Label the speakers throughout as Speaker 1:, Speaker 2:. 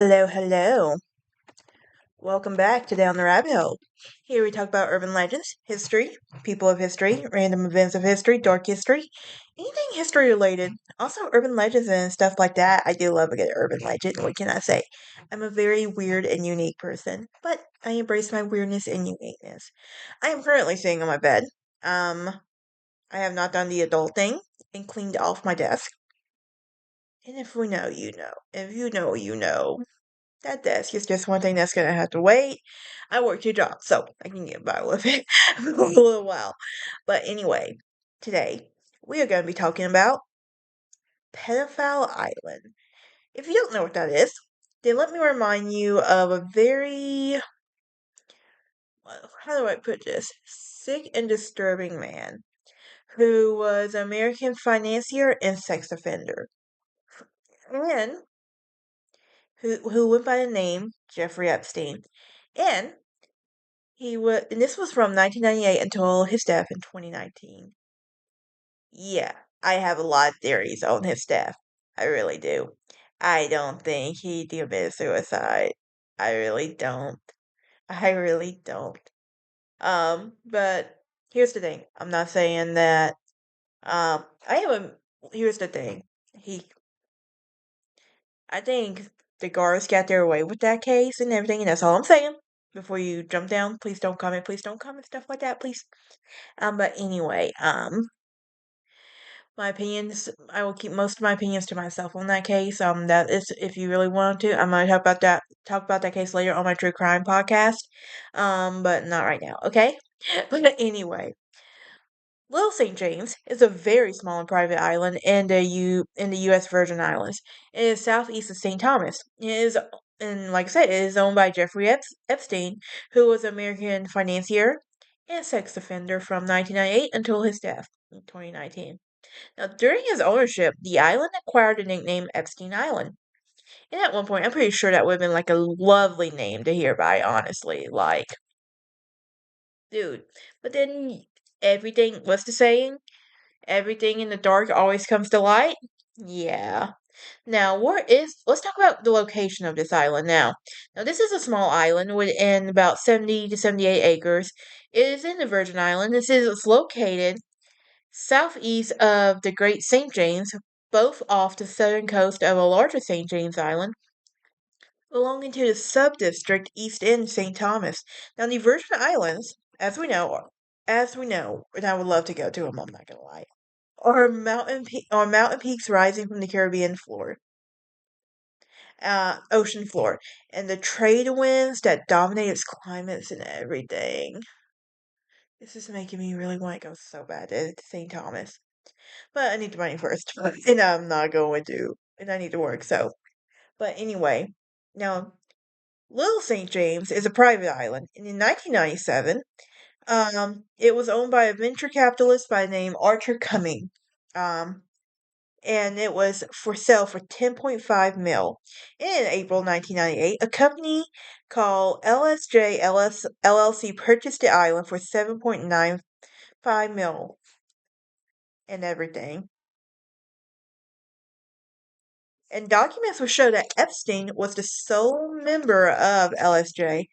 Speaker 1: Hello, hello. Welcome back to Down the Rabbit Hole. Here we talk about urban legends, history, people of history, random events of history, dark history, anything history related. Also, urban legends and stuff like that. I do love a good urban legend. What can I say? I'm a very weird and unique person, but I embrace my weirdness and uniqueness. I am currently sitting on my bed. Um, I have not done the adult thing and cleaned off my desk. And if we know, you know. If you know, you know. That desk is just one thing that's gonna have to wait. I work two jobs, so I can get by with it for a little while. But anyway, today we are going to be talking about Pedophile Island. If you don't know what that is, then let me remind you of a very, how do I put this, sick and disturbing man who was an American financier and sex offender, and who went by the name Jeffrey Epstein. And and this was from 1998 until his death in 2019. Yeah, I have a lot of theories on his death. I really do. I don't think he committed suicide. I really don't. I really don't. But here's the thing. I'm not saying that. I have a. Here's the thing. I think the guards got their way with that case and everything, and that's all I'm saying. Before you jump down, please don't comment. Please don't comment stuff like that, please. But anyway, my opinions, I will keep most of my opinions to myself on that case. That is, if you really want to, I might talk about that case later on my true crime podcast. But not right now, okay? But anyway, Little St. James is a very small and private island in the U.S. Virgin Islands. It is southeast of St. Thomas. And like I said, it is owned by Jeffrey Epstein, who was an American financier and sex offender from 1998 until his death in 2019. Now, during his ownership, the island acquired the nickname Epstein Island. And at one point, I'm pretty sure that would have been like a lovely name to hear by, honestly. Like, dude. But then everything, what's the saying? Everything in the dark always comes to light? Yeah. Now, let's talk about the location of this island now. Now, this is a small island within about 70 to 78 acres. It is in the Virgin Islands. It's located southeast of the Great St. James, both off the southern coast of a larger St. James Island, belonging to the sub-district East End St. Thomas. Now, the Virgin Islands, as we know, and I would love to go to them, I'm not gonna lie, are mountain peaks rising from the Caribbean floor, ocean floor, and the trade winds that dominate its climates and everything. This is making me really want to go so bad to St. Thomas. But I need the money first. And I'm not going to. And I need to work, so. But anyway, now, Little St. James is a private island. And in 1997, it was owned by a venture capitalist by the name Archer Cumming. Um, and it was for sale for 10.5 mil. In April 1998, a company called LSJ LLC purchased the island for 7.95 mil and everything. And documents will show that Epstein was the sole member of LSJ.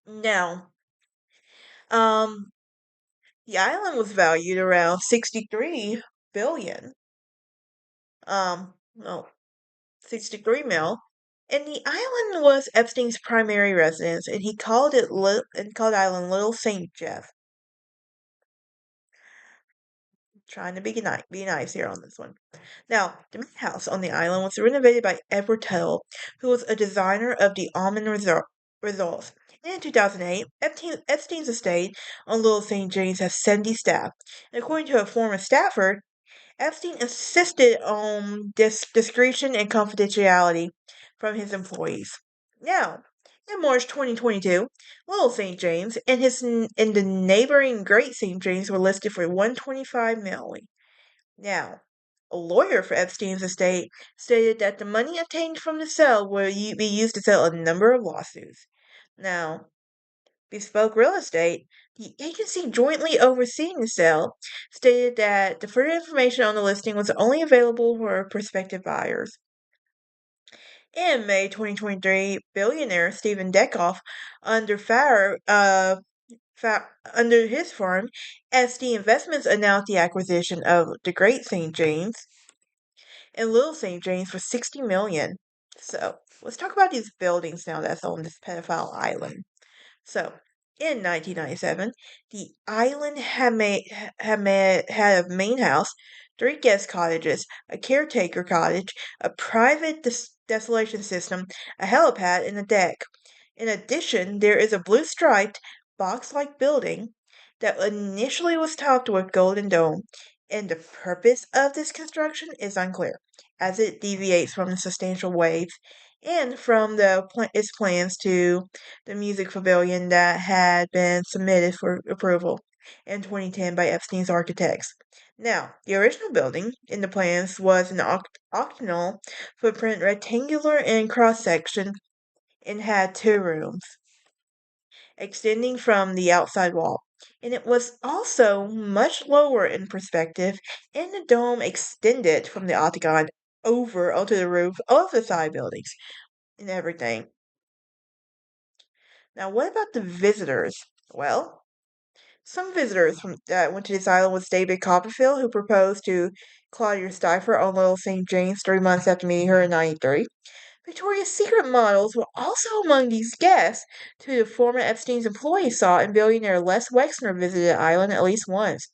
Speaker 1: Now, um, the island was valued around 63 billion. No, 63 mil. And the island was Epstein's primary residence, and he called the island Little Saint Jeff. Trying to be nice here on this one. Now, the main house on the island was renovated by Edward Tuttle, who was a designer of the Almond Resorts. And in 2008, Epstein's estate on Little St. James has 70 staff. And according to a former staffer, Epstein insisted on discretion and confidentiality from his employees. Now, in March 2022, Little St. James and the neighboring Great St. James were listed for 125 million. Now, a lawyer for Epstein's estate stated that the money obtained from the sale would be used to settle a number of lawsuits. Now, Bespoke Real Estate, the agency jointly overseeing the sale, stated that the further information on the listing was only available for prospective buyers. In May 2023, billionaire Stephen Deckoff, under fire, under his firm, SD Investments announced the acquisition of the Great St. James and Little St. James for $60 million. So let's talk about these buildings now that's on this pedophile island. So, in 1997, the island had a main house, three guest cottages, a caretaker cottage, a private desolation system, a helipad, and a deck. In addition, there is a blue striped, box like building that initially was topped with golden dome, and the purpose of this construction is unclear, as it deviates from the substantial waves and from its plans to the music pavilion that had been submitted for approval in 2010 by Epstein's architects. Now, the original building in the plans was an octagonal footprint, rectangular in cross section, and had two rooms extending from the outside wall. And it was also much lower in perspective, and the dome extended from the octagon over onto the roof of the side buildings and everything. Now, what about the visitors? Well, some visitors that went to this island was David Copperfield, who proposed to Claudia Schiffer on Little St. James 3 months after meeting her in '93. Victoria's Secret models were also among these guests, two the former Epstein's employees saw, and billionaire Les Wexner visited the island at least once.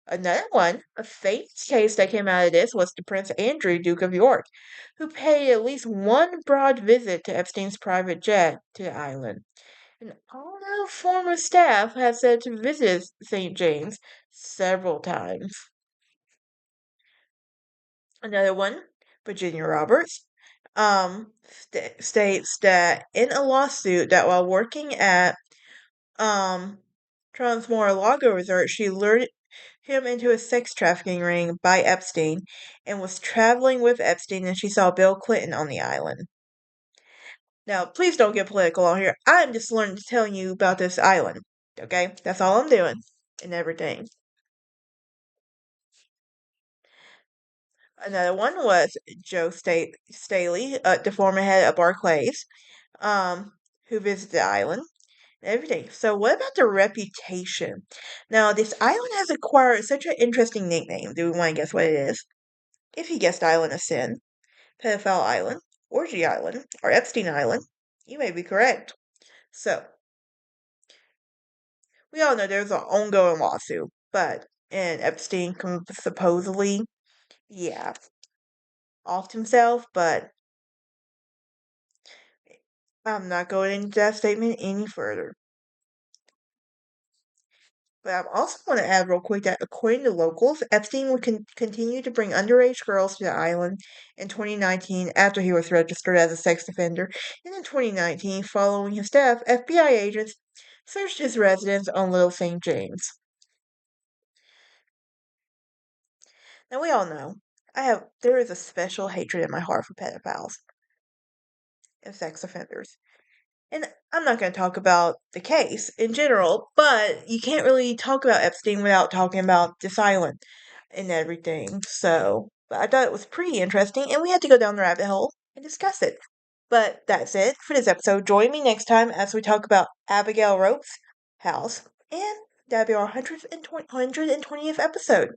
Speaker 1: Another one, a famous case that came out of this, was the Prince Andrew, Duke of York, who paid at least one broad visit to Epstein's private jet to the island. And although former staff have said to visit St. James several times. Another one, Virginia Roberts, states that in a lawsuit that while working at um, Transmar-a-Lago Resort, she lured him into a sex trafficking ring by Epstein and was traveling with Epstein, and she saw Bill Clinton on the island. Now, please don't get political on here. I'm just learning to tell you about this island. Okay? That's all I'm doing and everything. Another one was Joe Staley, the former head of Barclays, who visited the island and everything. So, what about the reputation? Now, this island has acquired such an interesting nickname. Do we want to guess what it is? If you guessed Island of Sin, Pedophile Island, Orgy Island, or Epstein Island, you may be correct. So, we all know there's an ongoing lawsuit, and Epstein supposedly, yeah, offed himself, but I'm not going into that statement any further. But I also want to add real quick that according to locals, Epstein would continue to bring underage girls to the island in 2019 after he was registered as a sex offender. And in 2019, following his death, FBI agents searched his residence on Little St. James. Now we all know there is a special hatred in my heart for pedophiles and sex offenders. And I'm not going to talk about the case in general, but you can't really talk about Epstein without talking about this island and everything. So, but I thought it was pretty interesting, and we had to go down the rabbit hole and discuss it. But that's it for this episode. Join me next time as we talk about Abigail Rope's house, and that'll be our 120th episode.